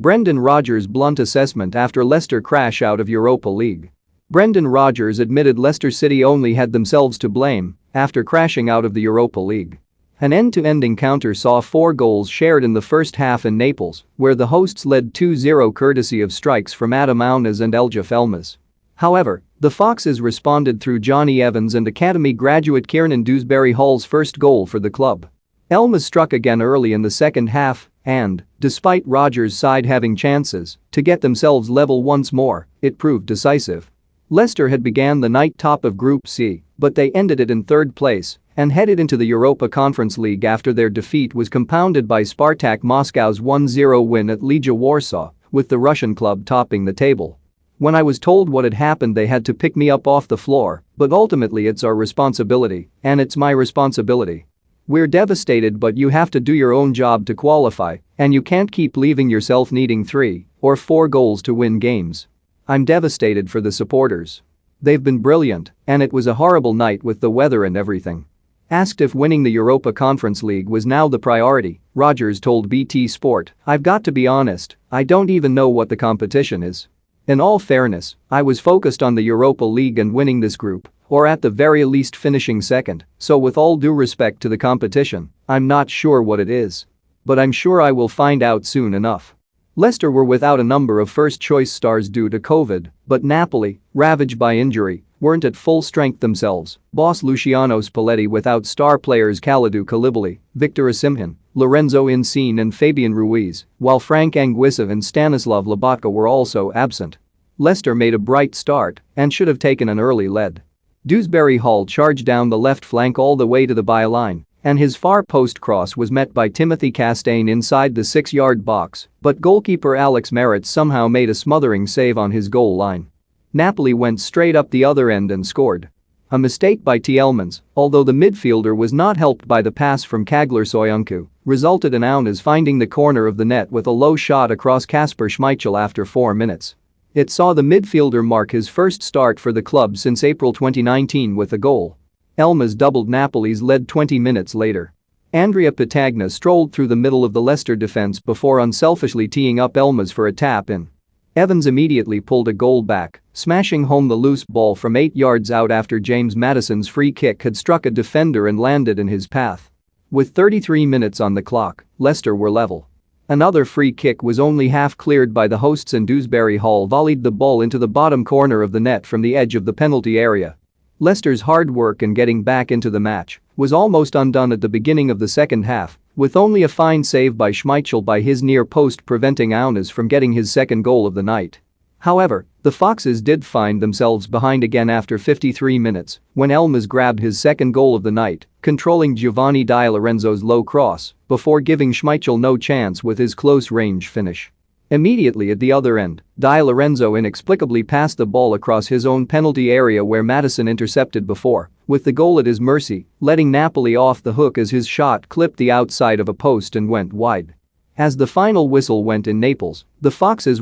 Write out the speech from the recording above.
Brendan Rodgers' blunt assessment after Leicester crash out of Europa League. Brendan Rodgers admitted Leicester City only had themselves to blame after crashing out of the Europa League. An end-to-end encounter saw 4 goals shared in the first half in Naples, where the hosts led 2-0 courtesy of strikes from Adam Aunas and Eljif Elmas. However, the Foxes responded through Johnny Evans and academy graduate Kiernan Dewsbury-Hall's first goal for the club. Elmas struck again early in the second half and, despite Rodgers' side having chances to get themselves level once more, it proved decisive. Leicester had began the night top of Group C, but they ended it in third place and headed into the Europa Conference League after their defeat was compounded by Spartak Moscow's 1-0 win at Legia Warsaw, with the Russian club topping the table. When I was told what had happened, they had to pick me up off the floor, but ultimately it's our responsibility, and it's my responsibility. We're devastated, but you have to do your own job to qualify, and you can't keep leaving yourself needing 3 or 4 goals to win games. I'm devastated for the supporters. They've been brilliant, and it was a horrible night with the weather and everything. Asked if winning the Europa Conference League was now the priority, Rodgers told BT Sport, "I've got to be honest, I don't even know what the competition is. In all fairness, I was focused on the Europa League and winning this group, or at the very least finishing second, so with all due respect to the competition, I'm not sure what it is. But I'm sure I will find out soon enough." Leicester were without a number of first-choice stars due to COVID, but Napoli, ravaged by injury, weren't at full strength themselves. Boss Luciano Spalletti without star players Kalidou Koulibaly, Victor Osimhen, Lorenzo Insigne and Fabian Ruiz, while Frank Anguissa and Stanislav Lobotka were also absent. Leicester made a bright start and should have taken an early lead. Dewsbury-Hall charged down the left flank all the way to the byline, and his far post cross was met by Timothy Castaigne inside the 6-yard box, but goalkeeper Alex Merritt somehow made a smothering save on his goal line. Napoli went straight up the other end and scored. A mistake by Tielemans, although the midfielder was not helped by the pass from Kagler Soyuncu, resulted in Aunas finding the corner of the net with a low shot across Kasper Schmeichel after 4 minutes. It saw the midfielder mark his first start for the club since April 2019 with a goal. Elmas doubled Napoli's lead 20 minutes later. Andrea Patagna strolled through the middle of the Leicester defense before unselfishly teeing up Elmas for a tap-in. Evans immediately pulled a goal back, smashing home the loose ball from 8 yards out after James Maddison's free kick had struck a defender and landed in his path. With 33 minutes on the clock, Leicester were level. Another free kick was only half cleared by the hosts and Dewsbury-Hall volleyed the ball into the bottom corner of the net from the edge of the penalty area. Leicester's hard work in getting back into the match was almost undone at the beginning of the second half, with only a fine save by Schmeichel by his near post preventing Aunas from getting his second goal of the night. However, the Foxes did find themselves behind again after 53 minutes when Elmas grabbed his second goal of the night, controlling Giovanni Di Lorenzo's low cross before giving Schmeichel no chance with his close-range finish. Immediately at the other end, Di Lorenzo inexplicably passed the ball across his own penalty area where Maddison intercepted before, with the goal at his mercy, letting Napoli off the hook as his shot clipped the outside of a post and went wide. As the final whistle went in Naples, the Foxes